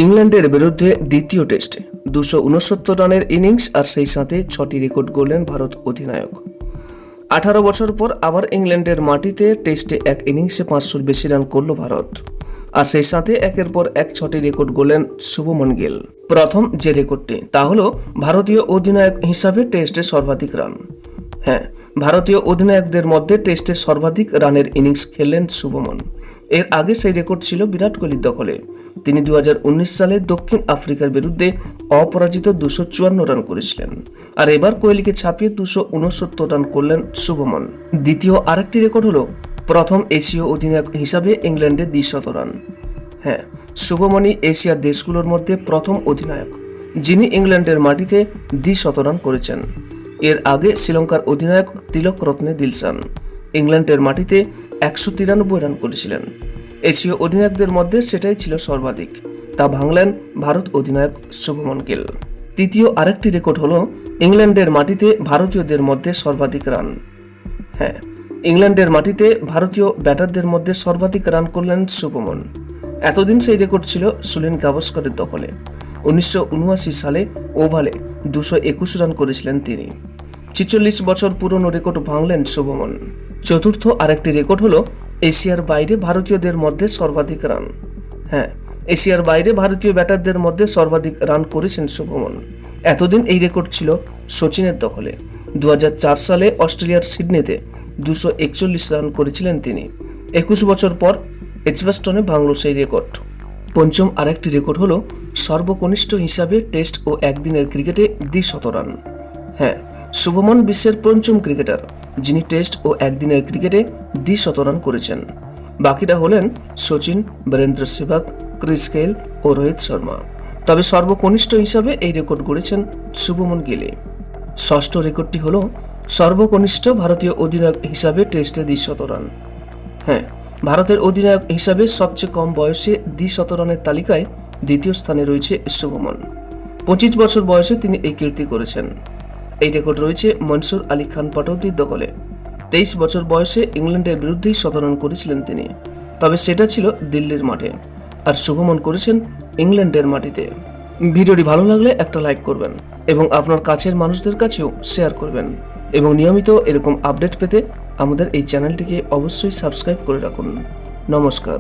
ইংল্যান্ডের বিরুদ্ধে দ্বিতীয় টেস্টে 269 রানের ইনিংস আর সেই সাথে 6টি রেকর্ড গড়লেন ভারত অধিনায়ক। 18 বছর পর আবার ইংল্যান্ডের মাটিতে টেস্টে এক ইনিংসে 500-র বেশি রান করল ভারত, আর সেই সাথে একের পর এক 6টি রেকর্ড গড়লেন শুভমন গিল। প্রথম যে রেকর্ডটি তা হলো ভারতীয় অধিনায়ক হিসাবে টেস্টে সর্বাধিক রান। হ্যাঁ, ভারতীয় অধিনায়কদের মধ্যে টেস্টে সর্বাধিক রানের ইনিংস খেললেন শুভমন। এর আগে সেই রেকর্ড ছিল বিরাট কোহলির দখলে। তিনি 2019 সালে দক্ষিণ আফ্রিকার বিরুদ্ধে অপরাজিত 254 রান করেছিলেন, আর এবার কোহলিকে ছাপিয়ে 269 রান করলেন শুভমন। দ্বিতীয় আরেকটি রেকর্ড হলো প্রথম এশীয় অধিনায়ক হিসাবে ইংল্যান্ডে 200 রান। হ্যাঁ, শুভমনই এশিয়ার দেশগুলোর মধ্যে প্রথম অধিনায়ক যিনি ইংল্যান্ডের মাটিতে 200 রান করেছেন। এর আগে শ্রীলঙ্কার অধিনায়ক তিলক রত্নে দিলশান ইংল্যান্ডের মাটিতে 193 রান করেছিলেন। এশীয় অধিনায়কদের মধ্যে সেটাই ছিল সর্বাধিক, তা ভাঙলেন ভারত অধিনায়ক শুভমন গিল। তৃতীয় আরেকটি রেকর্ড হলো ইংল্যান্ডের মাটিতে ভারতীয়দের মধ্যে সর্বাধিক রান। হ্যাঁ, ইংল্যান্ডের মাটিতে ভারতীয় ব্যাটারদের মধ্যে সর্বাধিক রান করলেন শুভমন। এতদিন সেই রেকর্ড ছিল সুনীল গাভাস্করের দখলে। 1979 সালে ওভালে 221 রান করেছিলেন তিনি। 46 বছর পুরনো রেকর্ড ভাঙলেন শুভমন। চতুর্থ আরেকটি রেকর্ড হলো এশিয়ার বাইরে ভারতীয়দের মধ্যে সর্বাধিক রান। হ্যাঁ, এশিয়ার বাইরে ভারতীয় ব্যাটারদের মধ্যে সর্বাধিক রান করেছেন শুভমন। এতদিন এই রেকর্ড ছিল সচিনের দখলে। 2004 সালে অস্ট্রেলিয়ার সিডনিতে 241 রান করেছিলেন তিনি। 21 বছর পর এজবাস্টনে ভাঙল সেই রেকর্ড। পঞ্চম আরেকটি রেকর্ড হলো সর্বকনিষ্ঠ হিসাবে টেস্ট ও একদিনের ক্রিকেটে 200 রান। হ্যাঁ, শুভমন বিশ্বের পঞ্চম ক্রিকেটার যিনি টেস্ট ও একদিনের ক্রিকেটে 200 রান করেছেন। বাকিরা হলেন সচিন, বীরেন্দ্র সেহবাগ, ক্রিস গেইল ও রোহিত শর্মা। তবে সর্বকনিষ্ঠ হিসাবে এই রেকর্ড গড়েছেন শুভমন গিল। ষষ্ঠ রেকর্ডটি হলো সর্বকনিষ্ঠ ভারতীয় অধিনায়ক হিসাবে টেস্টে 200 রান। হ্যাঁ, ভারতের অধিনায়ক হিসাবে সবচেয়ে কম বয়সে 200 রানের তালিকায় দ্বিতীয় স্থানে রয়েছে শুভমন। 25 বছর বয়সে তিনি এই কীর্তি করেছেন। এই রেকর্ড রয়েছে মনসুর আলী খান পাটৌদির দখলে। 23 বছর বয়সে ইংল্যান্ডের বিরুদ্ধেই 100 রান করেছিলেন তিনি, তবে সেটা ছিল দিল্লির মাঠে, আর শুভমন করেছেন ইংল্যান্ডের মাটিতে। ভিডিওটি ভালো লাগলে একটা লাইক করবেন এবং আপনার কাছের মানুষদের কাছেও শেয়ার করবেন, এবং নিয়মিত এরকম আপডেট পেতে আমাদের এই চ্যানেলটিকে অবশ্যই সাবস্ক্রাইব করে রাখুন। নমস্কার।